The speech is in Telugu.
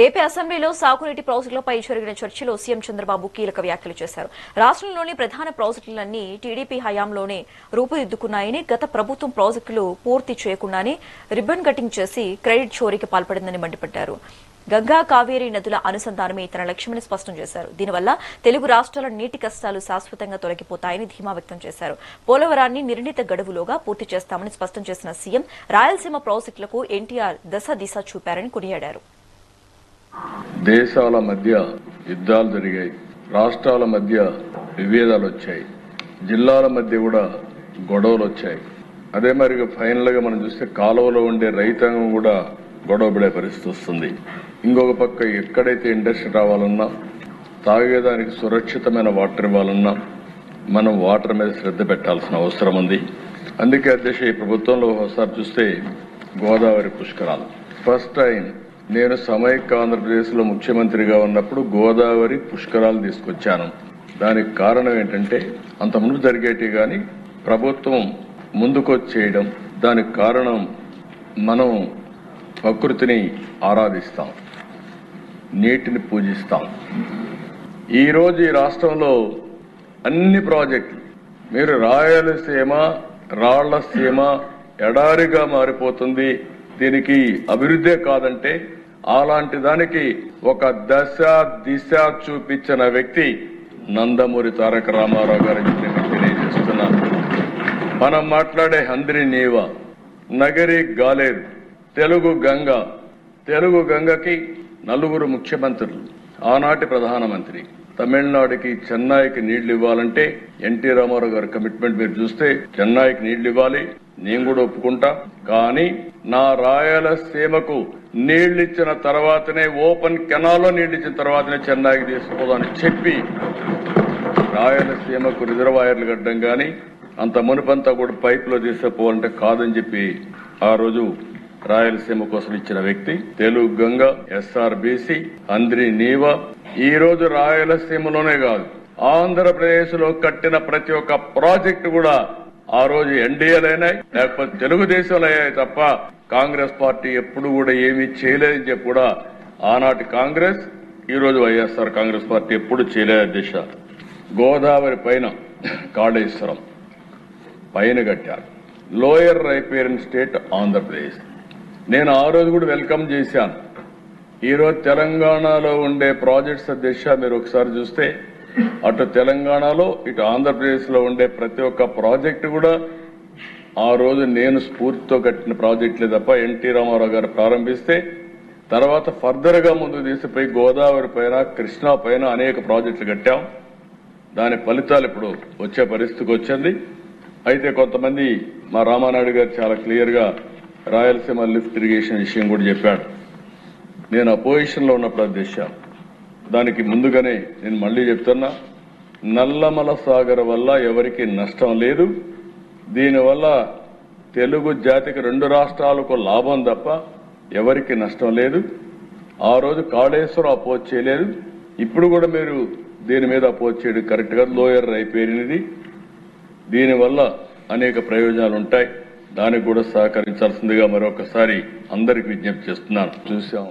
ఏపీ అసెంబ్లీలో సాగునీటి ప్రాజెక్టులపై జరిగిన చర్చలో సీఎం చంద్రబాబు కీలక వ్యాఖ్యలు చేశారు. రాష్ట్రంలోని ప్రధాన ప్రాజెక్టులన్నీ టీడీపీ హయాంలోనే రూపుదిద్దుకున్నాయని, గత ప్రభుత్వం ప్రాజెక్టులు పూర్తి చేయకుండానే రిబ్బన్ కటింగ్ చేసి క్రెడిట్ చోరీకి పాల్పడిందని మండిపడ్డారు. గంగా కావేరీ నదుల అనుసంధానమే తన లక్ష్యమని స్పష్టం చేశారు. దీనివల్ల తెలుగు రాష్ట్రాల నీటి కష్టాలు శాశ్వతంగా తొలగిపోతాయని ధీమా వ్యక్తం చేశారు. పోలవరాన్ని నిర్ణీత గడువులోగా పూర్తి చేస్తామని స్పష్టం చేసిన సీఎం రాయలసీమ ప్రాజెక్టులకు ఎన్టీఆర్ దశ చూపారని కొనియాడారు. దేశాల మధ్య యుద్ధాలు జరిగాయి, రాష్ట్రాల మధ్య విభేదాలు వచ్చాయి, జిల్లాల మధ్య కూడా గొడవలు వచ్చాయి. అదే మరి ఫైనల్ గా మనం చూస్తే కాలువలో ఉండే రైతాంగం కూడా గొడవపడే పరిస్థితి వస్తుంది. ఇంకొక పక్క ఎక్కడైతే ఇండస్ట్రీ రావాలన్నా, తాగేదానికి సురక్షితమైన వాటర్ ఇవ్వాలన్నా మనం వాటర్ మీద శ్రద్ధ పెట్టాల్సిన అవసరం ఉంది. అందుకే అధ్యక్ష ఈ ప్రభుత్వంలో ఒకసారి చూస్తే గోదావరి పుష్కరాలు ఫస్ట్ టైం నేను సమైక్య ఆంధ్రప్రదేశ్ లో ముఖ్యమంత్రిగా ఉన్నప్పుడు గోదావరి పుష్కరాలు తీసుకొచ్చాను. దానికి కారణం ఏంటంటే అంత ముందు జరిగేటి గాని ప్రభుత్వం ముందుకొచ్చేయడం. దానికి కారణం మనం ప్రకృతిని ఆరాధిస్తాం, నీటిని పూజిస్తాం. ఈ రోజు ఈ రాష్ట్రంలో అన్ని ప్రాజెక్టులు మీరు రాయలసీమ రాళ్లసీమ ఎడారిగా మారిపోతుంది, దీనికి అభివృద్ధే కాదంటే అలాంటి దానికి ఒక దశ దిశ చూపించిన వ్యక్తి నందమూరి తారక రామారావు గారిని నేను తెలియజేస్తున్నాను. మనం మాట్లాడే హంద్రి నీవ, నగరి గాలేరు, తెలుగు గంగ. తెలుగు గంగకి నలుగురు ముఖ్యమంత్రులు, ఆనాటి ప్రధానమంత్రి. తమిళనాడుకి చెన్నైకి నీళ్లు ఇవ్వాలంటే ఎన్టీ రామారావు గారి కమిట్మెంట్ మీరు చూస్తే చెన్నైకి నీళ్లు ఇవ్వాలి, నేను కూడా ఒప్పుకుంటా. కానీ నా రాయలసీమకు నీళ్లిచ్చిన తర్వాతనే, ఓపెన్ కెనాల్లో నీళ్లిచ్చిన తర్వాతనే చెన్నైకి తీసుకుపోదామని చెప్పి రాయలసీమకు రిజర్వాయర్లు కట్టడం గాని అంత మునుపంతా కూడా పైపులో తీసుకుపోవాలంటే కాదని చెప్పి ఆ రోజు రాయలసీమ కోసం ఇచ్చిన వ్యక్తి. తెలుగు గంగ, ఎస్ఆర్బీసీ, హంద్రి నీవ. ఈ రోజు రాయలసీమలోనే కాదు ఆంధ్రప్రదేశ్ లో కట్టిన ప్రతి ఒక్క ప్రాజెక్టు కూడా ఆ రోజు ఎన్డీఏలైనాయి, లేకపోతే తెలుగుదేశంలో అయ్యాయి తప్ప కాంగ్రెస్ పార్టీ ఎప్పుడు కూడా ఏమీ చేయలేదని చెప్పి కూడా ఆనాటి కాంగ్రెస్, ఈ రోజు వైఎస్ఆర్ కాంగ్రెస్ పార్టీ ఎప్పుడు చేయలేదు. దిశ గోదావరి పైన కాళేశ్వరం పైన కట్టారు. Lower riparian state Andhra Pradesh. నేను ఆ రోజు కూడా వెల్కమ్ చేశాను. ఈ రోజు తెలంగాణలో ఉండే ప్రాజెక్ట్స్ దిశ మీరు ఒకసారి చూస్తే అటు తెలంగాణలో ఇటు ఆంధ్రప్రదేశ్ లో ఉండే ప్రతి ఒక్క ప్రాజెక్టు కూడా ఆ రోజు నేను స్ఫూర్తితో కట్టిన ప్రాజెక్టులే తప్ప ఎన్టీ రామారావు గారు ప్రారంభిస్తే తర్వాత ఫర్దర్ గా ముందుకు తీసిపోయి గోదావరి పైన, కృష్ణా పైన అనేక ప్రాజెక్టులు కట్టాం. దాని ఫలితాలు ఇప్పుడు వచ్చే పరిస్థితికి వచ్చింది. అయితే కొంతమంది మా రామానాయుడు గారు చాలా క్లియర్ గా రాయలసీమ లిఫ్ట్ ఇరిగేషన్ విషయం కూడా చెప్పాడు. నేను అపోజిషన్ లో ఉన్నప్పుడు అధ్యక్ష దానికి ముందుగానే నేను మళ్లీ చెప్తున్నా, నల్లమల సాగర్ వల్ల ఎవరికి నష్టం లేదు. దీనివల్ల తెలుగు జాతికి రెండు రాష్ట్రాలకు లాభం తప్ప ఎవరికి నష్టం లేదు. ఆ రోజు కాళేశ్వరం అపోజ్ చేయలేదు, ఇప్పుడు కూడా మీరు దీని మీద అపోజ్ చేయడం కరెక్ట్ గా. లోయర్ రైపేరియన్ది, దీనివల్ల అనేక ప్రయోజనాలు ఉంటాయి. దానికి కూడా సహకరించాల్సిందిగా మరొకసారి అందరికి విజ్ఞప్తి చేస్తున్నాను. చూసాం.